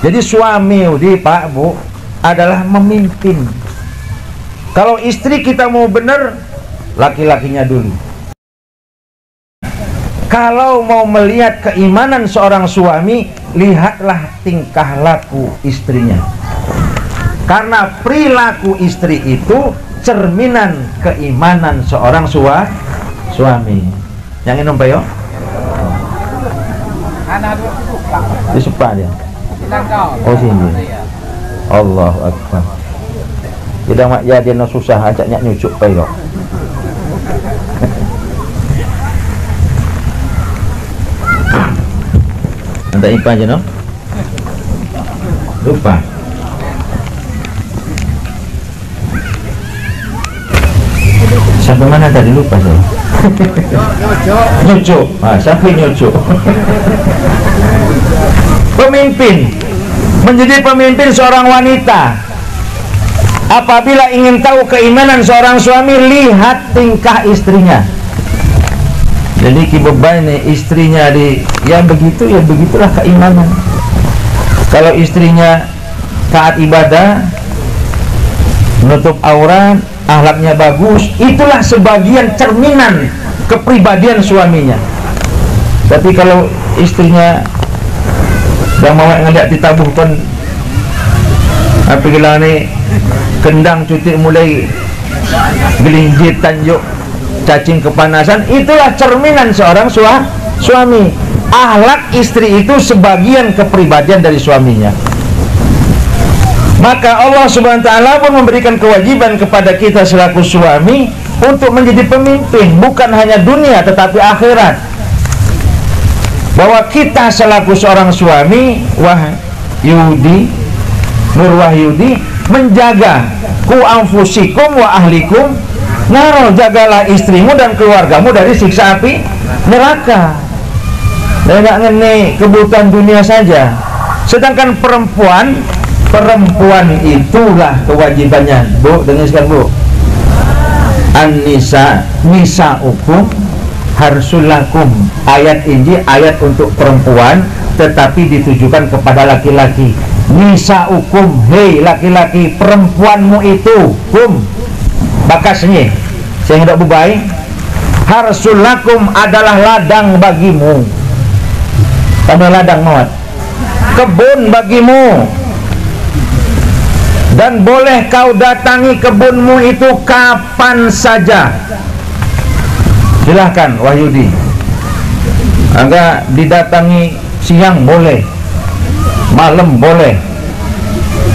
Jadi suami di Pak Bu adalah memimpin. Kalau istri kita mau benar, laki-lakinya dulu. Kalau mau melihat keimanan seorang suami, lihatlah tingkah laku istrinya. Karena perilaku istri itu cerminan keimanan seorang suami. Yang minum Pak yo? Di sepa dia. Oh sini. Allahu Akbar. Tidak mak ya dia no susah ajaknya nyucuk Pak yo. Nanti ipa aja no. Lupa. Sampai mana tadi lupa saya. Nyucuk. Sampai nyucuk. Pemimpin. Menjadi pemimpin seorang wanita. Apabila ingin tahu keimanan seorang suami, lihat tingkah istrinya. Jadi kibeban nih istrinya ya begitu ya begitulah keimanan. Kalau istrinya taat ibadah, menutup aurat, akhlaknya bagus, itulah sebagian cerminan kepribadian suaminya. Tapi kalau istrinya yang mau ngeliat ditabuh pun apa gila nih kendang cuti mulai gelinjitan yuk cacing kepanasan, itulah cerminan seorang suami. Akhlak istri itu sebagian kepribadian dari suaminya. Maka Allah Subhanahu wa ta'ala pun memberikan kewajiban kepada kita selaku suami untuk menjadi pemimpin, bukan hanya dunia tetapi akhirat. Bahwa kita selaku seorang suami, Nur Wahyudi, menjaga ku anfusikum wa ahlikum naro, jagalah istrimu dan keluargamu dari siksa api neraka. Dan nggak ngene kebutuhan dunia saja. Sedangkan perempuan itulah kewajibannya. Bu, dengarkan Bu. Nisa hukum harsulakum. Ayat ini ayat untuk perempuan, tetapi ditujukan kepada laki-laki. Nisa hukum, hei laki-laki, perempuanmu itu bakasnya saya hendak bubai. Harsulakum adalah ladang bagimu. Tanda ladang mawat, kebun bagimu, dan boleh kau datangi kebunmu itu kapan saja. Silahkan Wahyudi, agak didatangi siang boleh, malam boleh,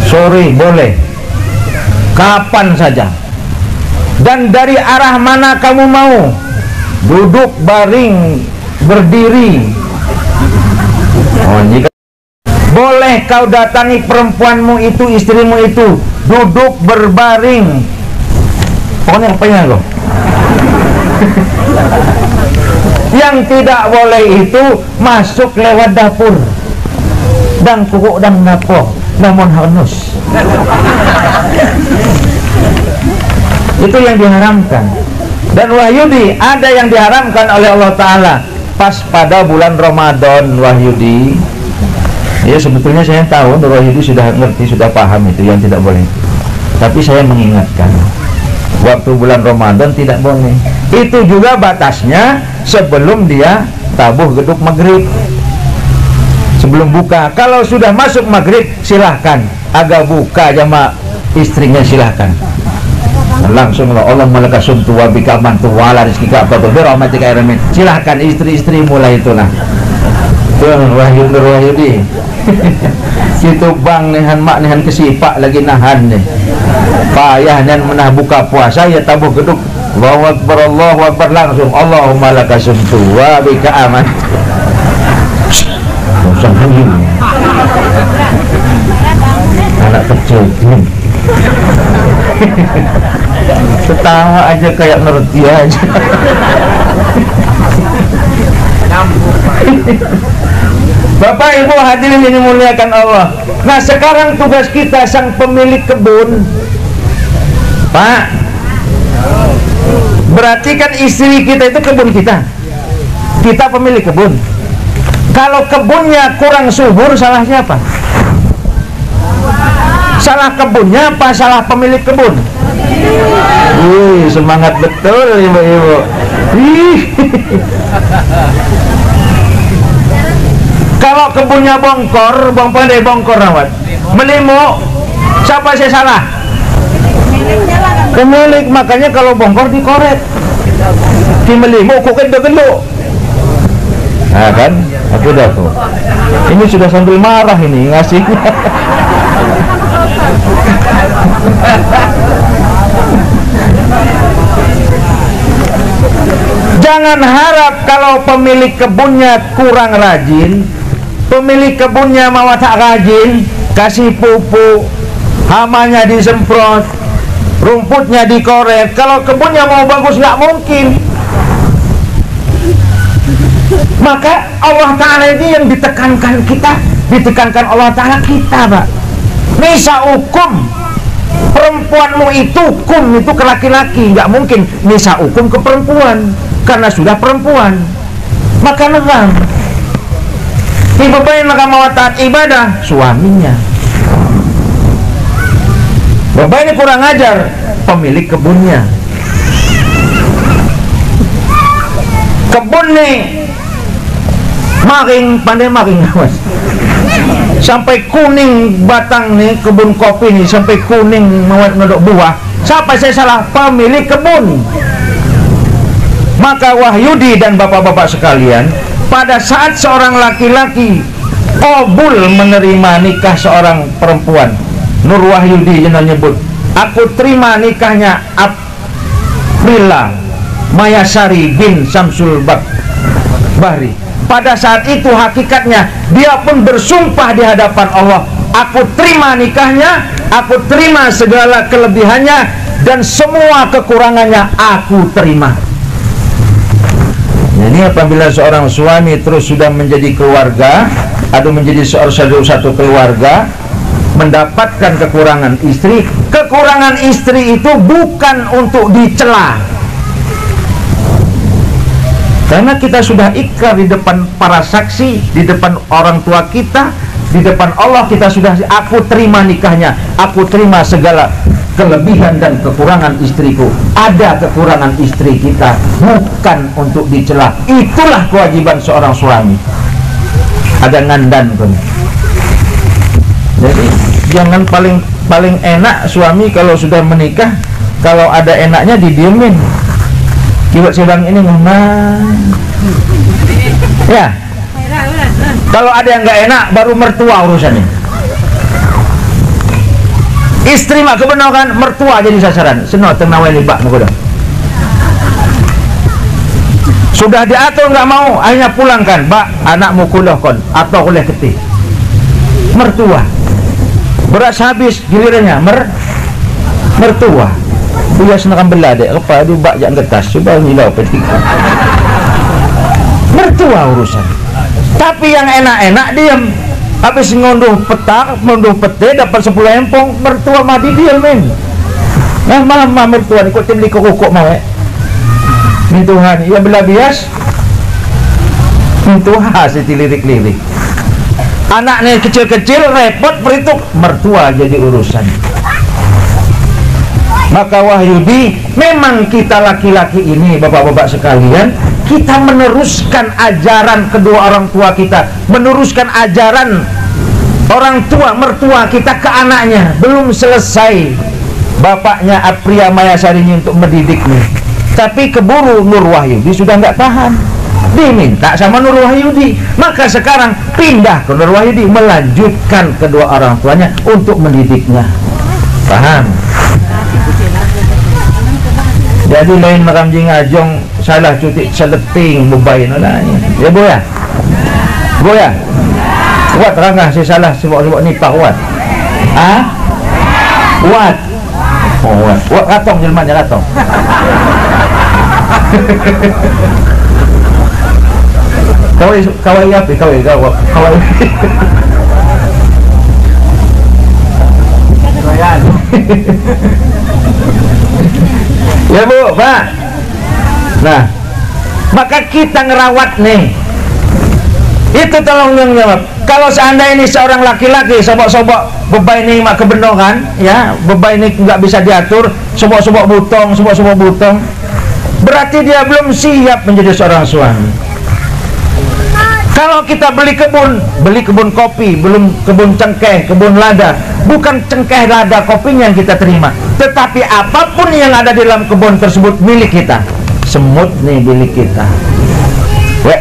sore boleh, kapan saja. Dan dari arah mana kamu mau, duduk, baring, berdiri. Jika boleh kau datangi perempuanmu itu, istrimu itu, duduk, berbaring. Pokoknya apanya loh. Yang tidak boleh itu masuk lewat dapur dan kukuk dan napo namun hanus. Itu yang diharamkan. Dan Wahyudi, ada yang diharamkan oleh Allah Ta'ala pas pada bulan Ramadan. Wahyudi, ya sebetulnya saya tahu Nur Wahyudi sudah ngerti, sudah paham itu yang tidak boleh. Tapi saya mengingatkan, waktu bulan Ramadan tidak boleh. Itu juga batasnya sebelum dia tabuh geduk maghrib, sebelum buka. Kalau sudah masuk maghrib silahkan, agak buka jama istrinya silahkan. Langsung Allah malakasum tuwa bika mantu wala rizkika apa tuh birahmatika ya rahmin. Silahkan istri-istri mulai itulah. Tuh Wahyudi situ bang nihan mak nihan kesipak lagi nahan nih payah dan menah buka puasa ya tabuh geduk Allahu Akbar langsung Allahumma lakasum tuwa bika aman. Anak kecil ketawa aja kayak ngerti aja. Bapak Ibu hadirin yang dimuliakan Allah. Nah sekarang tugas kita sang pemilik kebun, Pak, berarti kan istri kita itu kebun kita pemilik kebun. Kalau kebunnya kurang subur, salah siapa? Salah kebunnya apa salah pemilik kebun? Wih, semangat betul ibu-ibu. Kalau kebunnya bongkor, bongkor rawat, melimu, siapa sih salah? Pemilik. Makanya kalau bongkor dikoret, di melimu kok gelo. Nah kan, aku udah tuh. Ini sudah sambil marah ini ngasih. Jangan harap kalau pemilik kebunnya kurang rajin, pemilik kebunnya mau tak rajin, kasih pupuk, hamanya disemprot, rumputnya dikoret, kalau kebunnya mau bagus nggak mungkin. Maka Allah Ta'ala ini yang ditekankan kita, ditekankan Allah Ta'ala kita, Pak. Nisa hukum perempuanmu itu, hukum itu ke laki-laki, nggak mungkin nisa hukum ke perempuan karena sudah perempuan. Maka negam ibu bayi maka mau taat ibadah suaminya. Bapak ini kurang ajar, pemilik kebunnya. Kebun nih maring, pandai maring awas, sampai kuning batang nih, kebun kopi nih sampai kuning mau ngedok buah. Siapa saya salah? Pemilik kebun. Maka Wahyudi dan bapak-bapak sekalian, pada saat seorang laki-laki qabul menerima nikah seorang perempuan, Nur Wahyudi yang nyebut, aku terima nikahnya Aprila Mayasari bin Samsul Bahri. Pada saat itu hakikatnya dia pun bersumpah di hadapan Allah, aku terima nikahnya, aku terima segala kelebihannya dan semua kekurangannya aku terima. Ini apabila seorang suami terus sudah menjadi keluarga atau menjadi satu keluarga, mendapatkan kekurangan istri, kekurangan istri itu bukan untuk dicela, karena kita sudah ikrar di depan para saksi, di depan orang tua kita, di depan Allah kita sudah, aku terima nikahnya, aku terima segala kelebihan dan kekurangan istriku. Ada kekurangan istri kita, bukan untuk dicela. Itulah kewajiban seorang suami. Ada ngandan pun. Jadi jangan paling enak suami kalau sudah menikah, kalau ada enaknya didiemin. Kiwat sedang ini ngomong. Ya. Kalau ada yang nggak enak baru mertua urusannya. Istri mak kebenaran, mertua jadi sasaran. Seno tenawai libak mudah. Sudah diatur nggak mau, akhirnya pulangkan. Bak, anakmu kuliah kon atau kuliah ketih. Mertua. Beras habis gilirannya mertua. Dia senang belah dek apa dia bak jangan kertas coba ngilau petikan. Mertua urusan. Tapi yang enak-enak diam. Habis ngunduh petak, ngunduh pete dapat 10 empong, mertua mati diam men. Nah malam mertua ikut tim liko kok mau min Tuhan, ia belah bias. Min Tuhan si lirik-lirik. Anaknya kecil-kecil repot perituk, mertua jadi urusan. Maka Wahyudi, memang kita laki-laki ini bapak-bapak sekalian, kita meneruskan ajaran kedua orang tua kita, meneruskan ajaran orang tua mertua kita ke anaknya. Belum selesai bapaknya Apria Mayasari ini untuk mendidiknya, tapi keburu Nur Wahyudi sudah nggak tahan, diminta sama Nur Wahyudi. Maka sekarang pindah ke Nur Wahyudi, melanjutkan kedua orang tuanya untuk mendidiknya. Paham? Jadi lain makam jing ajong salah cuti seleting bebain lah ya boy ya kuat rangah si salah sebab ni pak kuat kuat kuat katong jelmanya katong kawai apa kawai ya bu, Pak. Nah, maka kita ngerawat nih Itu tolong jawab. Kalau seandainya ini seorang laki-laki sobok-sobok beban ini mak kebenokan, ya, beban ini nggak bisa diatur, sobok-sobok butong, berarti dia belum siap menjadi seorang suami. Kalau kita beli kebun kopi, belum kebun cengkeh, kebun lada, bukan cengkeh, lada, kopinya yang kita terima, tetapi apapun yang ada di dalam kebun tersebut milik kita. Semut nih milik kita,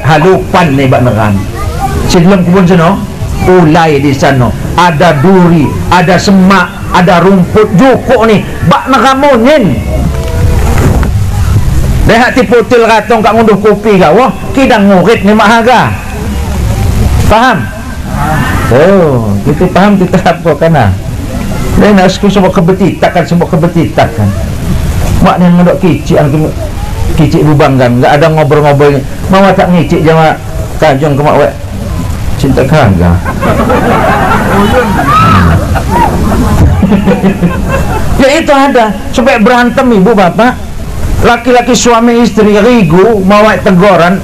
halupan nih bak neran. Di dalam kebun sana, ulai di sana, ada duri, ada semak, ada rumput jukuk nih, bak neramunin. Lihat tiputil katong kak ngunduh kopi kak, wah kidang ngurit nih mak harga. Paham? Oh, kita paham, kita apa kana? Lain asku sebab kebetitakan, mak ni ngadok kicik bubanggan, enggak ada ngobrol-ngobrol. Mama tak ngicik jama kajong ke mak wek. Cinta kagak. Ya itu ada, supaya berantem ibu bapak. Laki-laki suami istri rigu mau teguran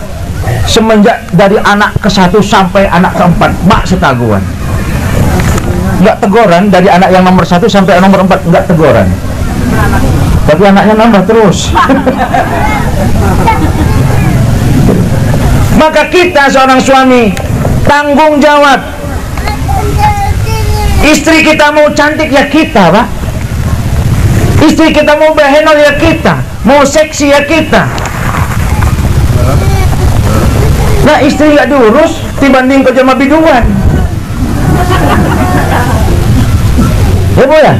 semenjak dari anak ke-1 sampai anak ke-4, mak setaguan. Enggak teguran dari anak yang nomor 1 sampai nomor 4, enggak teguran. Tapi anaknya nambah terus. Maka kita seorang suami tanggung jawab. Istri kita mau cantik ya kita, Pak. Istri kita mau behenol ya kita, mau seksi ya kita. Nah istri nggak diurus dibanding kau jama biduan. Ya bu ya?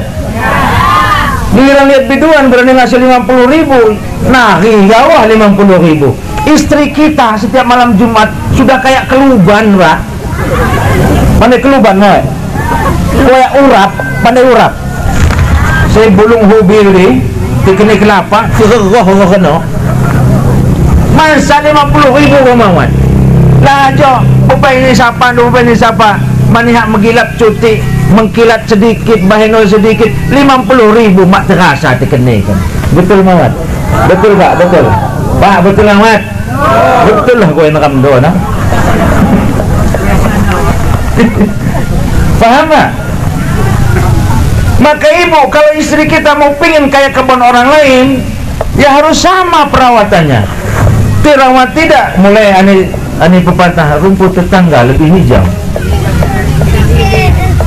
Giliran lihat biduan berani ngasih 50.000, nah wah 50.000. Istri kita setiap malam Jumat sudah kayak keluban, Pak. Pandai keluban, Pak. Kayak urap, pandai urap. Saya bulung hobi ni, dikena kelapa, tergoh kena. Masa 50.000 kemauan. Lah aja, bukan ini siapa, maniak menggilap cuti, mengkilat sedikit, bahenol sedikit, 50.000 mak terasa dikenakan. Betul Mat? Betul Pak? Betul. Pak, betul lah Mat? Betul lah kau yang nakam doa, nah. Faham tak? Maka ibu, kalau istri kita mau pingin kayak kebun orang lain, ya harus sama perawatannya. Dirawat tidak, mulai ani pepatah, rumput tetangga lebih hijau.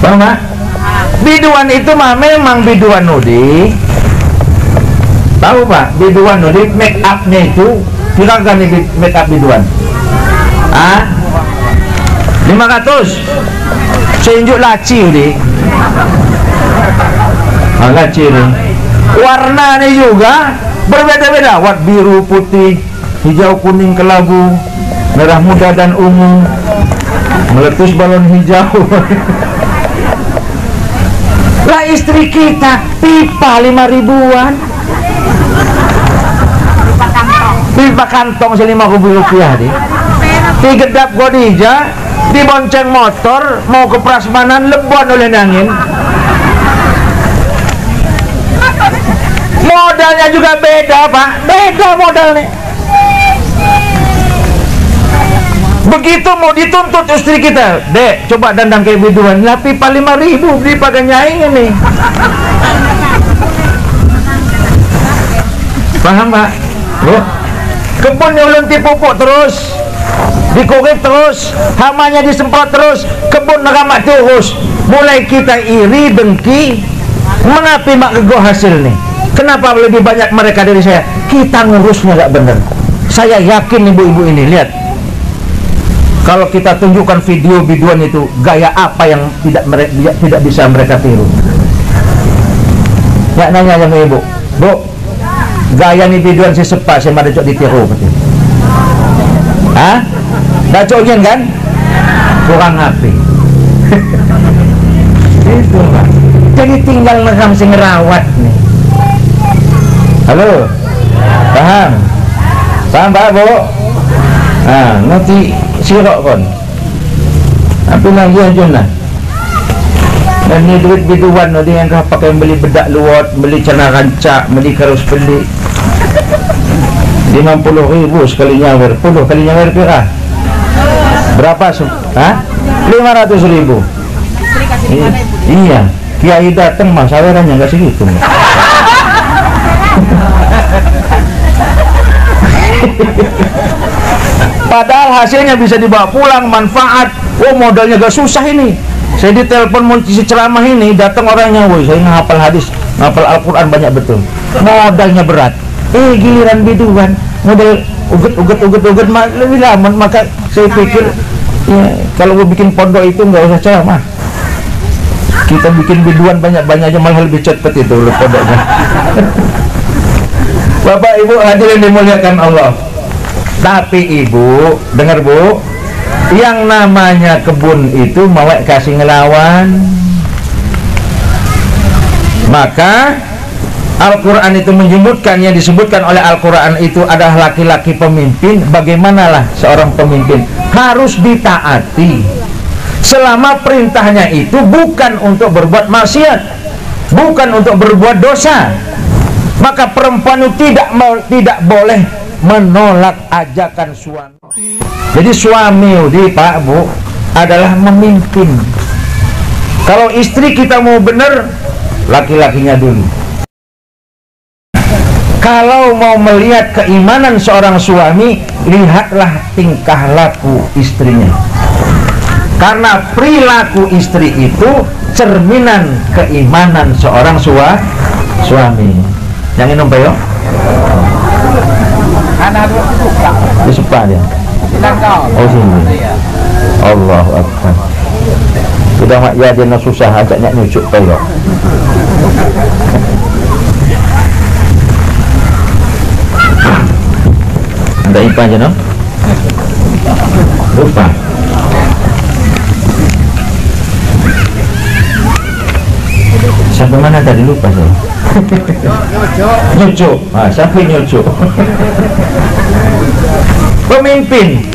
Paham tak? Biduan itu mah memang biduan nudi. Tahu Pak, biduan nudi make up-nya itu, kira-kira nih make up biduan. 500. Saya unjuk laci ni. Laci ni. Warnanya juga berbeda-beda. Warna biru, putih, hijau, kuning, kelabu, merah muda dan ungu, meletus balon hijau. Lah istri kita pipa 5.000-an. Pipa kantong Rp50 di. Digedap Godija, dibonceng motor mau ke prasmanan, lebon oleh angin. Modalnya juga beda Pak, beda modalnya. Begitu mau dituntut istri kita, Dek coba dandang kayak biduan, lah pipa 5.000 beli pakai nyaing ini. Paham Pak? Bu, kebunnya ulun dipupuk terus, dikorek terus, hamanya disemprot terus, kebun neramak terus. Mulai kita iri, dengki, mengapa mak kego hasil nih? Kenapa lebih banyak mereka dari saya? Kita ngurusnya gak bener. Saya yakin ibu-ibu ini, lihat, kalau kita tunjukkan video biduan itu, gaya apa yang tidak bisa mereka tiru. Ya nanya sama ibu, Bu, gaya nih biduan si sepa, saya ada cok ditiru betul. Hah? Gak coknya kan? Kurang api. Itu Pak. Jadi tinggal ngekam si ngerawat nih. Halo? Paham? Paham Pak Bu? Nah, nanti sirok kon. Apa lagi aja nah? Dan ni duit biduan dia yang kau pakai beli bedak luot, beli celana rancak, beli karus beli 50.000 sekali nyawer, 10 kali nyawer pira? Berapa? 500.000. Iya, kiai datang mas sawerannya nggak segitu. Padahal hasilnya bisa dibawa pulang, manfaat. Oh, modalnya gak susah ini. Saya ditelepon mau isi ceramah ini, datang orangnya, woi saya ngapal hadis, ngapal Al-Quran banyak betul. Modalnya berat. Giliran biduan, modal uget lebih lama. Maka saya pikir, ya, kalau mau bikin pondok itu nggak usah ceramah. Kita bikin biduan banyak-banyak aja malah lebih cepet itu pondoknya. Bapak Ibu hadirin dimuliakan Allah. Tapi Ibu, dengar Bu, yang namanya kebun itu mau kasih ngelawan. Maka Al-Quran itu menyebutkan, yang disebutkan oleh Al-Quran itu adalah laki-laki pemimpin. Bagaimanalah seorang pemimpin harus ditaati selama perintahnya itu bukan untuk berbuat maksiat, bukan untuk berbuat dosa. Maka perempuan itu tidak boleh menolak ajakan suami. Jadi suami di Pak Bu adalah memimpin. Kalau istri kita mau benar, laki-lakinya dulu. Kalau mau melihat keimanan seorang suami, lihatlah tingkah laku istrinya. Karena perilaku istri itu cerminan keimanan seorang suami. Yang minum Pak yo? Disupa dia. Oh sini. Allahu Akbar. Sudah mak ya dia susah ajaknya nyucuk Pak yo. Anda ipa aja no? Lupa. Sampai mana tadi lupa saya? Nyucuk. Sampai nyucuk. Pemimpin,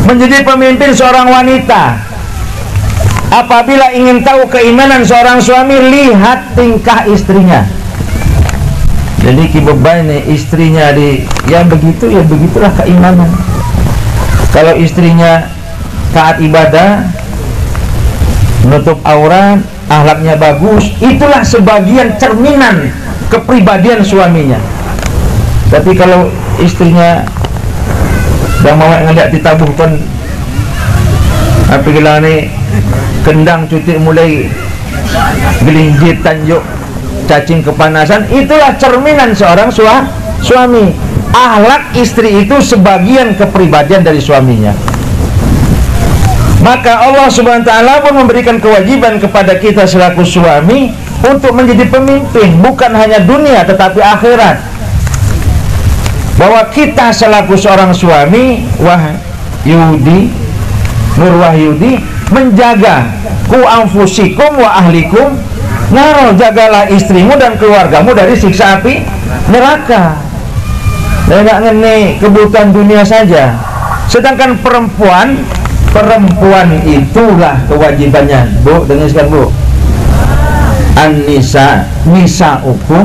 menjadi pemimpin seorang wanita, apabila ingin tahu keimanan seorang suami, lihat tingkah istrinya. Jadi kibeban nih istrinya ya begitu, ya begitulah keimanan. Kalau istrinya taat ibadah, menutup aurat, akhlaknya bagus, itulah sebagian cerminan kepribadian suaminya. Tapi kalau istrinya yang mau ngeliat ditabuhkan apa gila nih kendang cuti mulai gelinjitan yuk cacing kepanasan, itulah cerminan seorang suami. Akhlak istri itu sebagian kepribadian dari suaminya. Maka Allah Subhanahu wa ta'ala pun memberikan kewajiban kepada kita selaku suami untuk menjadi pemimpin, bukan hanya dunia tetapi akhirat. Bahwa kita selaku seorang suami, Nur Wahyudi, menjaga ku anfusikum wa ahlikum naro, jagalah istrimu dan keluargamu dari siksa api neraka. Dan nggak ngene kebutuhan dunia saja. Sedangkan perempuan itulah kewajibannya. Bu, dengarkan Bu. Nisa hukum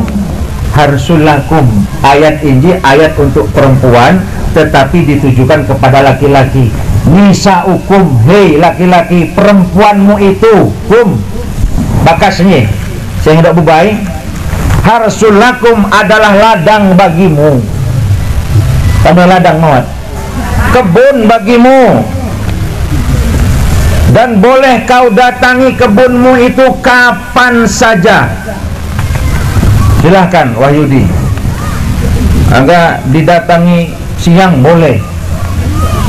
harsulakum. Ayat ini ayat untuk perempuan, tetapi ditujukan kepada laki-laki. Nisa hukum, hei laki-laki, perempuanmu itu bakasnya saya hendak bubai. Harsulakum adalah ladang bagimu. Tambah ladang mawat, kebun bagimu. Dan boleh kau datangi kebunmu itu kapan saja. Silahkan Wahyudi. Agak didatangi siang boleh,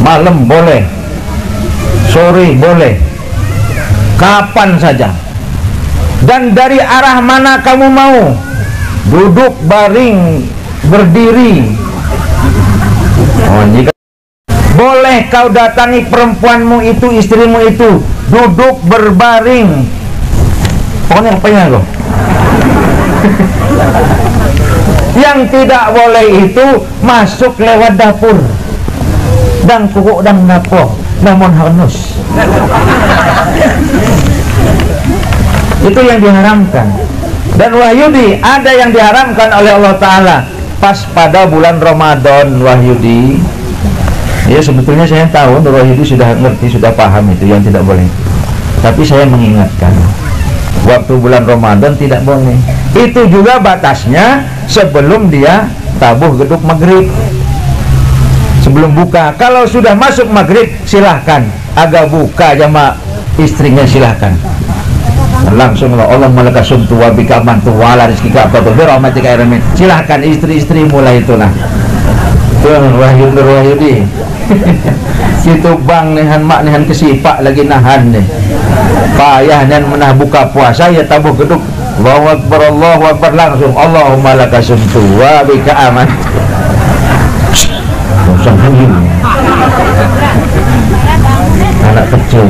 malam boleh, sore boleh, kapan saja. Dan dari arah mana kamu mau, duduk, baring, berdiri. Jika boleh kau datangi perempuanmu itu, istrimu itu, duduk, berbaring. Pokoknya apa ya lo? Yang tidak boleh itu masuk lewat dapur dan kukuk dan napo namun hanus. Itu yang diharamkan. Dan Wahyudi, ada yang diharamkan oleh Allah Ta'ala pas pada bulan Ramadan, Wahyudi. Ya sebetulnya saya tahu Nur Wahyudi sudah ngerti, sudah paham itu yang tidak boleh. Tapi saya mengingatkan, waktu bulan Ramadan tidak boleh. Itu juga batasnya sebelum dia tabuh geduk maghrib, sebelum buka. Kalau sudah masuk maghrib silahkan, agak buka jama istrinya silahkan. Langsung Allah malakasum tuwa bika mantu wala rizki ka apa tuh birahmatika ya rahmin. Silahkan istri-istri mulai itulah. Tuh Nur Wahyudi. Situ bang nihan mak nihan kesipak lagi nahan nih. Payah dan menah buka puasa ya tabuh geduk. Allahu Akbar langsung Allahumma lakasumtu wa bika aman. Anak kecil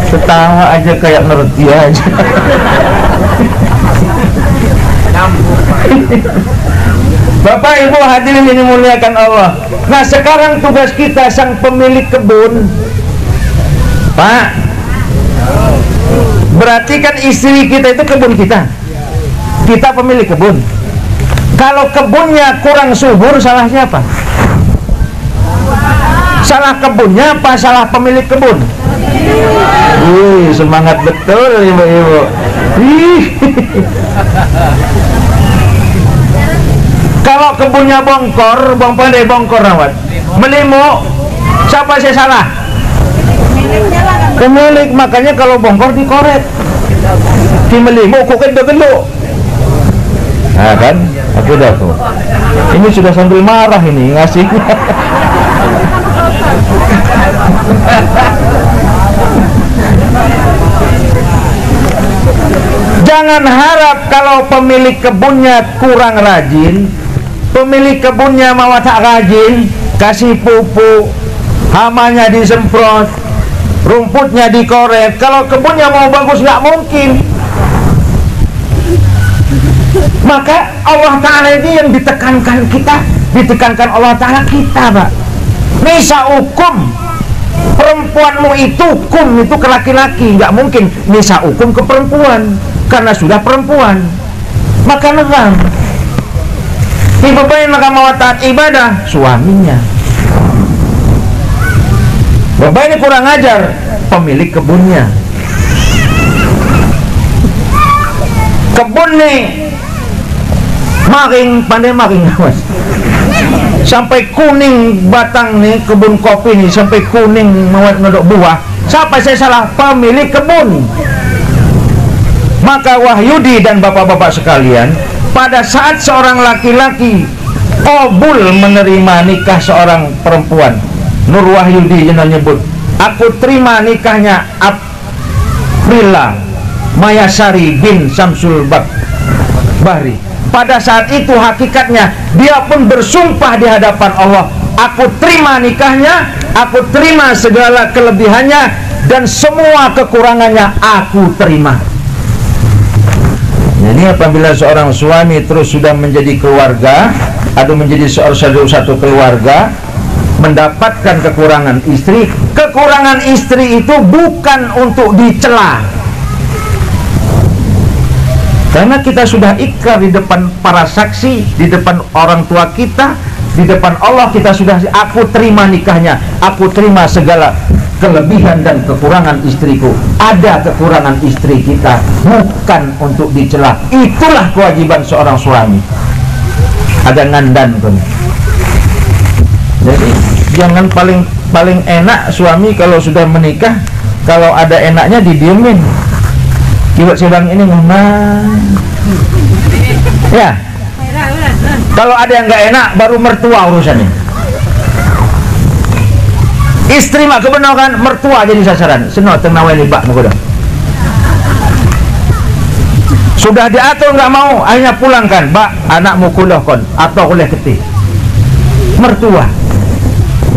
ketawa aja kayak ngerti aja. Bapak Ibu hadirin yang dimuliakan Allah. Nah sekarang tugas kita sang pemilik kebun, Pak, berarti kan istri kita itu kebun kita, kita pemilik kebun. Kalau kebunnya kurang subur, salah siapa? Salah kebunnya apa salah pemilik kebun? Wih, semangat betul ibu-ibu. Kalau kebunnya bongkor, bongkor rawat, melimu, siapa saya salah? Pemilik. Makanya kalau bongkor dikoret, di melimu kok gelo. Nah kan, aku udah tuh. Ini sudah sambil marah ini ngasih. Jangan harap kalau pemilik kebunnya kurang rajin, pemilik kebunnya mau tak rajin, kasih pupuk, hamanya disemprot, rumputnya dikorek. Kalau kebunnya mau bagus nggak mungkin. Maka Allah Ta'ala ini yang ditekankan kita, ditekankan Allah Ta'ala kita, Pak. Nisa hukum perempuanmu itu hukum itu ke laki-laki, nggak mungkin nisa hukum ke perempuan karena sudah perempuan. Maka negam ibu bayi maka mau taat ibadah suaminya. Bapak ini kurang ajar, pemilik kebunnya. Kebun nih maring, pandai maring awas, sampai kuning batang nih kebun kopi nih, sampai kuning mau nodok buah. Siapa saya salah? Pemilik kebun. Maka Wahyudi dan bapak-bapak sekalian, pada saat seorang laki-laki qabul menerima nikah seorang perempuan, Nur Wahyudi yang menyebut, aku terima nikahnya Aprila Mayasari bin Samsul Bahri. Pada saat itu hakikatnya dia pun bersumpah di hadapan Allah, aku terima nikahnya, aku terima segala kelebihannya dan semua kekurangannya aku terima. Jadi apabila seorang suami terus sudah menjadi keluarga atau menjadi satu keluarga, mendapatkan kekurangan istri itu bukan untuk dicela, karena kita sudah ikrar di depan para saksi, di depan orang tua kita, di depan Allah kita sudah, aku terima nikahnya, aku terima segala kelebihan dan kekurangan istriku. Ada kekurangan istri kita bukan untuk dicela. Itulah kewajiban seorang suami. Ada ngandan kan. Jadi jangan paling enak suami kalau sudah menikah, kalau ada enaknya didiemin. Kiwat sedang ini ngomong. Ya. Kalau ada yang nggak enak baru mertua urusannya. Istri mak kebenar kan, mertua jadi sasaran. Senok tenawai libak muka. Sudah diatur nggak mau, akhirnya pulangkan. Bak, anakmu kuliah kon atau kuliah ketih. Mertua.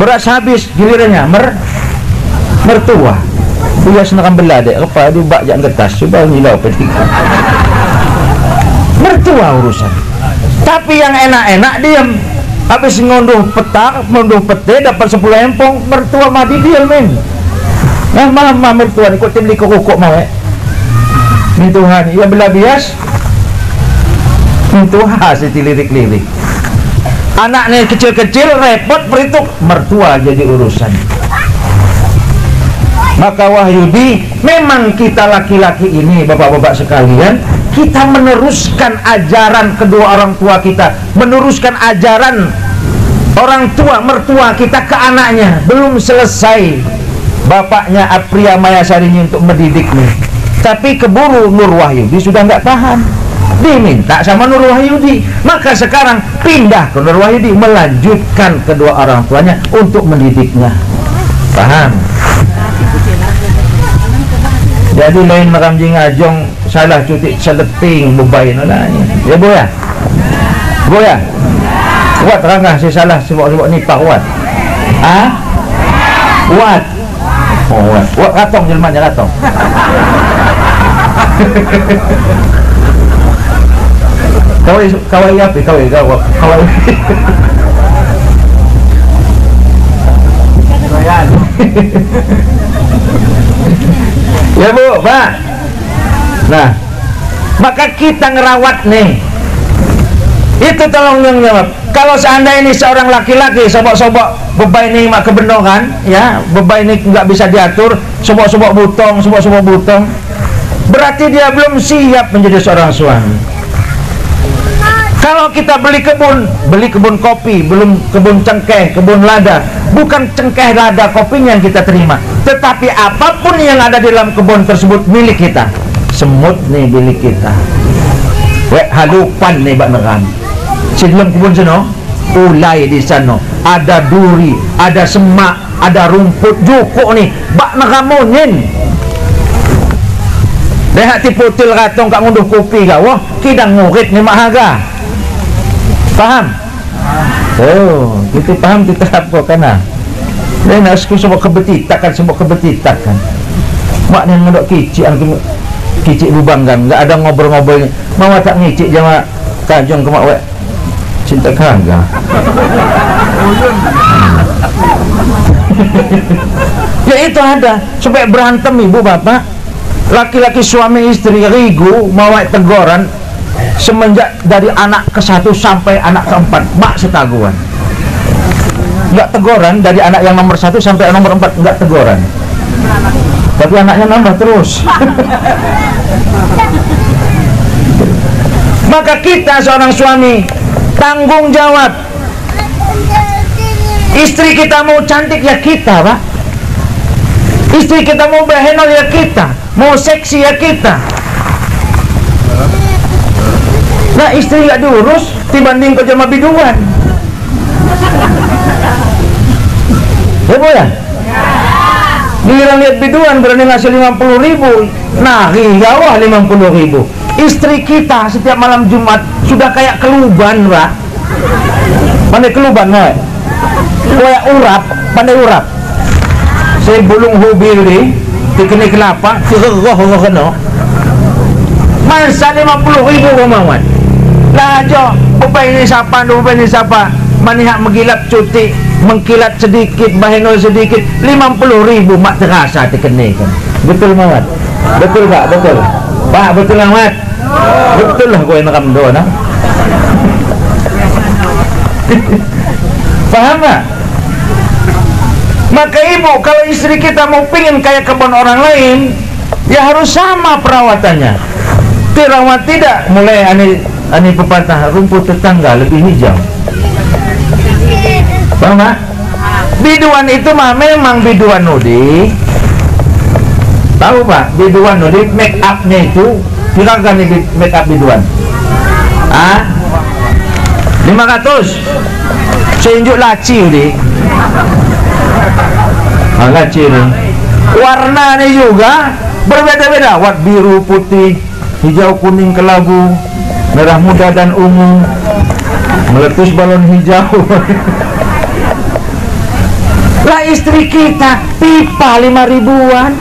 Beras habis gilirannya mertua. Dia senang belah dek. Apa dia bak jak getas. Coba ngilau petik. Mertua urusan. Tapi yang enak-enak diam. Habis ngonduh petak, ngonduh pete, dapat 10 empong, mertua mati diam men. Nah mama mertua ni kok tim di kokok mau min Tuhan, ia bela bias min Tuhan si lirik-lirik. Anaknya kecil-kecil repot perituk, mertua jadi urusan. Maka Wahyudi, memang kita laki-laki ini, bapak-bapak sekalian, kita meneruskan ajaran kedua orang tua kita, meneruskan ajaran orang tua mertua kita ke anaknya. Belum selesai bapaknya Apria Mayasari untuk mendidiknya, tapi keburu Nur Wahyudi sudah nggak tahan, diminta sama Nur Wahyudi. Maka sekarang pindah ke Nur Wahyudi, melanjutkan kedua orang tuanya untuk mendidiknya. Paham? Jadi lain makam jing ajong salah cuti seleping bebain lah ya boy ya, boy ya, kuat rangga si salah sebab ni pak kuat, ah, kuat, oh kuat katong jelmanya katong. Kawai apa? Kawai. Ya Bu, Pak. Nah, maka kita ngerawat nih. Itu tolong jawab. Kalau seandainya ini seorang laki-laki sobok-sobok bebai ini mak kebenongan, ya, bebai ini nggak bisa diatur, sobok-sobok butong, berarti dia belum siap menjadi seorang suami. Kalau kita beli kebun kopi, belum kebun cengkeh, kebun lada, bukan cengkeh, lada, kopinya yang kita terima, tetapi apapun yang ada di dalam kebun tersebut milik kita. Semut nih milik kita, halupan nih bak neran. Sebelum kebun sana, ulai di sana, ada duri, ada semak, ada rumput jukuk nih, bak neramunin. Lihat tiputil katong kak ngunduh kopi kak, wah kidang ngurit nih mahaga. Paham? Oh, kita paham kita apa kana. Dan asku sebab kebetitakan. Mak ni ngadok kicik bubanggan, enggak ada ngobrol-ngobrolnya. Mau tak ngicik jama kajong ke mak wek. Cinta kagak. Ya itu ada supaya berantem ibu bapak, laki-laki suami istri rigu mau teguran. Semenjak dari anak ke-1 sampai anak ke-4, mak setaguan. Enggak teguran dari anak yang nomor 1 sampai nomor 4, enggak teguran. Tapi anaknya nambah terus. Maka kita seorang suami tanggung jawab. Istri kita mau cantik ya kita, Pak. Istri kita mau behenol ya kita, mau seksi ya kita. Nah istri gak diurus dibanding kerja sama biduan. Ya Bu ya? Giliran lihat biduan berani ngasih 50.000, nah gawah 50.000. Istri kita setiap malam Jumat sudah kayak keluban, Pak. Pandai keluban, Pak. Kayak urap, pandai urap. Saya bulung hobi ini, dikeni kelapa, keroh kena. Masa 50.000 kemauan. Lah aja, bebai ini siapa, manihak menggilap cuti, mengkilat sedikit, bahenol sedikit, 50.000 mak terasa dikenakan. Betul Mat? Betul Pak? Betul Pak? Betul Mat? Betul lah kau yang nakam doa nah. Paham tak? Maka ibu, kalau istri kita mau pingin kayak kebun orang lain, ya harus sama perawatannya. Dirawat tidak, mulai ani pepatah, rumput tetangga lebih hijau. Paham tak? Biduan itu mah memang biduan nudi. Tahu Pak, biduan nudi make up-nya itu kira-kira nih make up biduan. 500 seinjuk laci ini. Laci ini. Warnanya juga berbeda-beda, warna biru, putih, hijau, kuning, kelabu, merah muda dan ungu, meletus balon hijau. Lah istri kita pipa 5.000-an,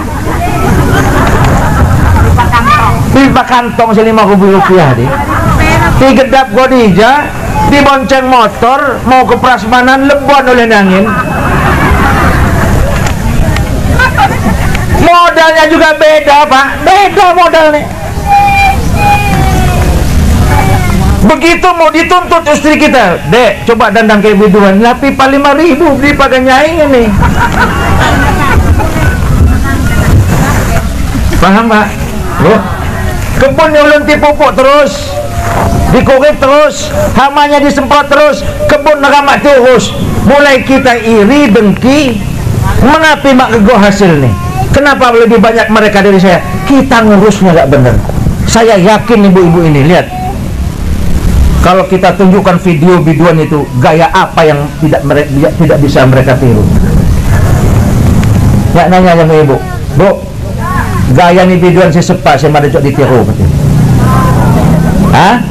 pipa kantong Rp5.000 deh. Digedap Godija, dibonceng motor mau ke prasmanan, lebon oleh angin. Modalnya juga beda Pak, beda modalnya. Begitu mau dituntut istri kita, dek coba dandang kayak biduan, lah pipa 5.000 beli pada nyaing ini. Paham Pak? Bu, kebun nyulun pupuk terus, dikorek terus, hamanya disemprot terus, kebun neramak terus. Mulai kita iri, dengki, mengapa mak kego hasil nih? Kenapa lebih banyak mereka dari saya? Kita ngurusnya gak bener. Saya yakin ibu-ibu ini, lihat, kalau kita tunjukkan video biduan itu, gaya apa yang tidak bisa mereka tiru. Ya nanya sama ibu, bu, gaya nih biduan si sepa, saya ada cok ditiru. Hah?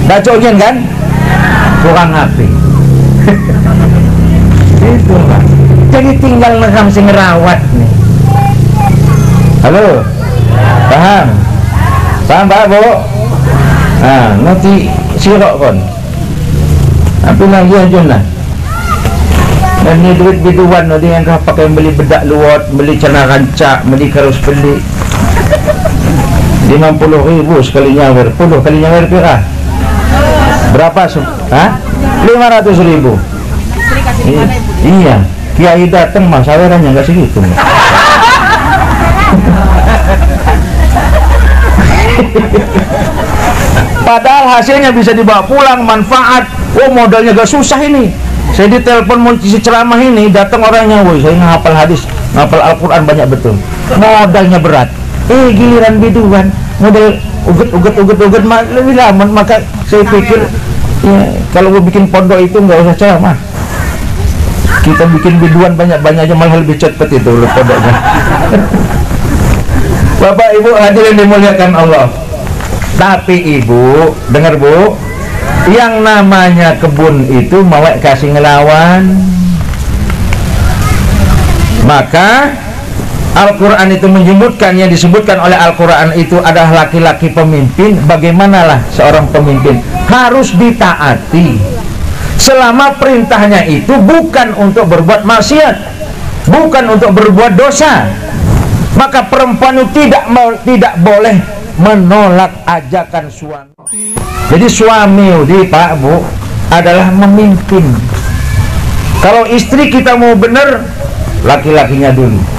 Dah coknya kan? Kurang api. Itu Pak. Jadi tinggal nekam si ngerawat nih. Halo? Paham? Paham Pak, Bu? Nah, nanti sirok kon. Tapi lagi aja lah. Dan ini duit biduan nanti yang kau pakai beli bedak luot, beli celana rancak, beli karus pelik. 50.000 sekali nyawer, 10 kali nyawer pira? Berapa? Hah? 500.000. Iya, kiai datang mas sawerannya nggak segitu. Padahal hasilnya bisa dibawa pulang, manfaat. Oh modalnya gak susah ini. Saya ditelepon mau isi ceramah ini, datang orangnya, woi saya ngapal hadis, ngapal Al-Quran banyak betul. Modalnya berat. Giliran biduan, modal uget lebih lama. Maka saya pikir, ya, kalau mau bikin pondok itu nggak usah ceramah. Kita bikin biduan banyak-banyak aja malah lebih cepat itu pondoknya. Bapak Ibu hadirin dimuliakan Allah. Tapi Ibu, dengar Bu, yang namanya kebun itu mau kasih ngelawan. Maka Al-Quran itu menyebutkan, yang disebutkan oleh Al-Quran itu adalah laki-laki pemimpin. Bagaimanalah seorang pemimpin harus ditaati selama perintahnya itu bukan untuk berbuat maksiat, bukan untuk berbuat dosa. Maka perempuan itu tidak boleh menolak ajakan suami. Jadi suami di Pak Bu adalah memimpin. Kalau istri kita mau benar, laki-lakinya dulu.